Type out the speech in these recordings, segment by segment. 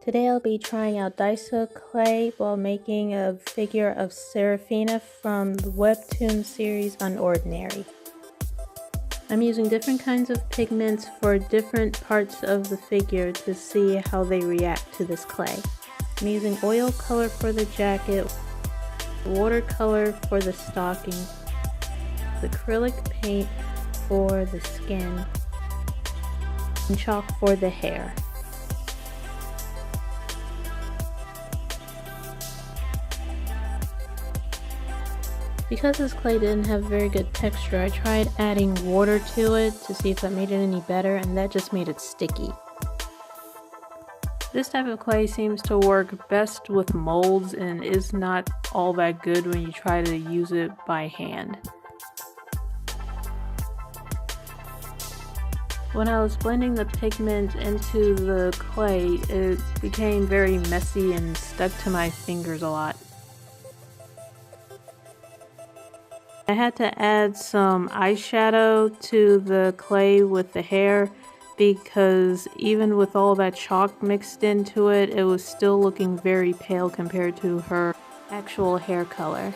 Today I'll be trying out Daiso clay while making a figure of Seraphina from the webtoon series Unordinary. I'm using different kinds of pigments for different parts of the figure to see how they react to this clay. I'm using oil color for the jacket, watercolor for the stocking, acrylic paint for the skin, and chalk for the hair. Because this clay didn't have very good texture, I tried adding water to it to see if that made it any better, and that just made it sticky. This type of clay seems to work best with molds and is not all that good when you try to use it by hand. When I was blending the pigment into the clay, it became very messy and stuck to my fingers a lot. I had to add some eyeshadow to the clay with the hair because even with all that chalk mixed into it, it was still looking very pale compared to her actual hair color.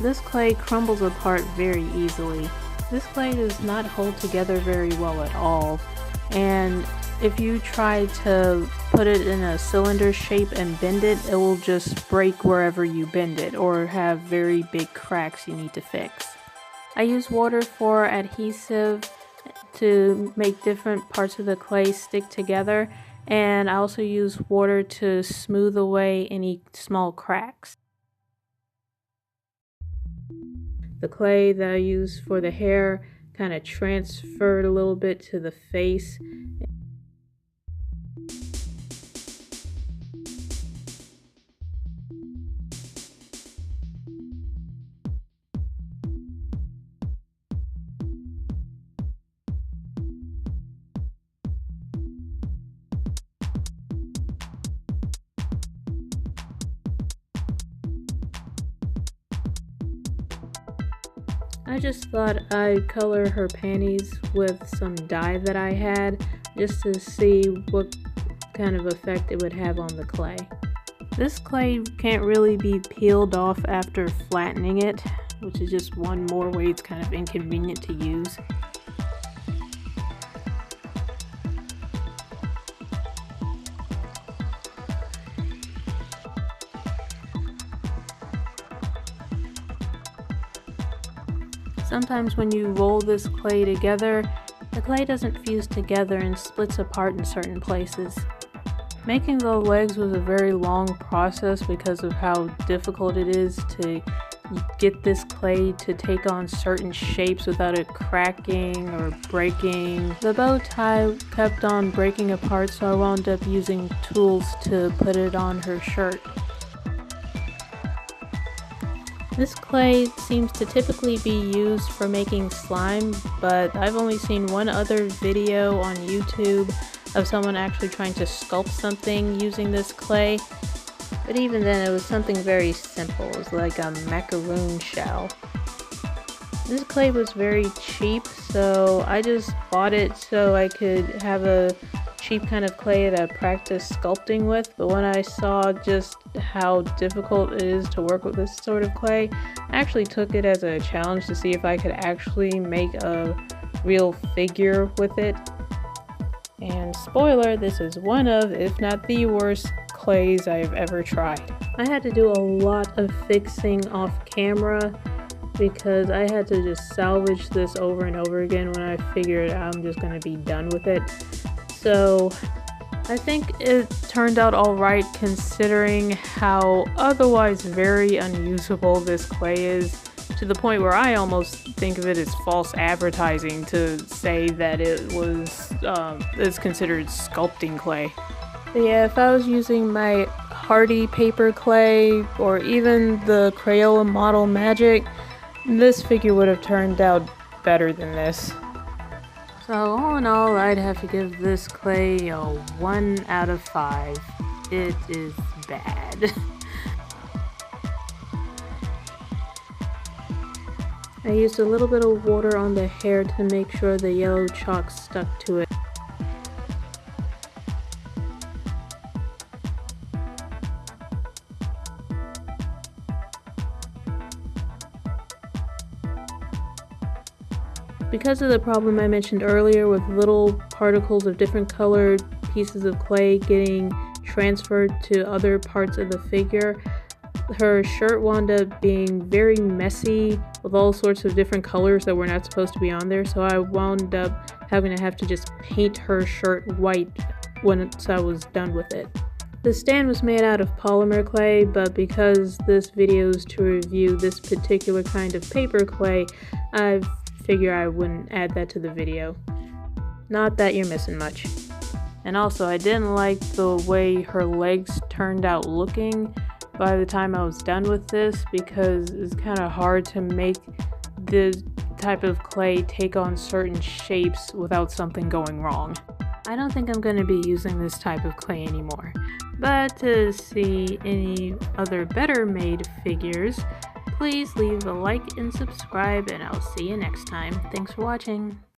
This clay crumbles apart very easily. This clay does not hold together very well at all, and if you try to put it in a cylinder shape and bend it, it will just break wherever you bend it or have very big cracks you need to fix. I use water for adhesive to make different parts of the clay stick together, and I also use water to smooth away any small cracks. The clay that I used for the hair kind of transferred a little bit to the face. I just thought I'd color her panties with some dye that I had just to see what kind of effect it would have on the clay. This clay can't really be peeled off after flattening it, which is just one more way it's kind of inconvenient to use. Sometimes when you roll this clay together, the clay doesn't fuse together and splits apart in certain places. Making the legs was a very long process because of how difficult it is to get this clay to take on certain shapes without it cracking or breaking. The bow tie kept on breaking apart, so I wound up using tools to put it on her shirt. This clay seems to typically be used for making slime, but I've only seen one other video on YouTube of someone actually trying to sculpt something using this clay. But even then, it was something very simple. It was like a macaroon shell. This clay was very cheap, so I just bought it so I could have a cheap kind of clay to practice sculpting with. But when I saw just how difficult it is to work with this sort of clay, I actually took it as a challenge to see if I could actually make a real figure with it. And spoiler, this is one of, if not the worst, clays I've ever tried. I had to do a lot of fixing off camera because I had to just salvage this over and over again when I figured I'm just going to be done with it. So I think it turned out alright considering how otherwise very unusable this clay is, to the point where I almost think of it as false advertising to say that it was is considered sculpting clay. But yeah, if I was using my Hardy paper clay or even the Crayola Model Magic, this figure would have turned out better than this. So all in all, I'd have to give this clay a 1 out of 5. It is bad. I used a little bit of water on the hair to make sure the yellow chalk stuck to it. Because of the problem I mentioned earlier with little particles of different colored pieces of clay getting transferred to other parts of the figure, her shirt wound up being very messy with all sorts of different colors that were not supposed to be on there, so I wound up having to just paint her shirt white once I was done with it. The stand was made out of polymer clay, but because this video is to review this particular kind of paper clay, I figure I wouldn't add that to the video. Not that you're missing much. And also, I didn't like the way her legs turned out looking by the time I was done with this, because it's kind of hard to make this type of clay take on certain shapes without something going wrong. I don't think I'm going to be using this type of clay anymore. But to see any other better made figures, please leave a like and subscribe, and I'll see you next time. Thanks for watching.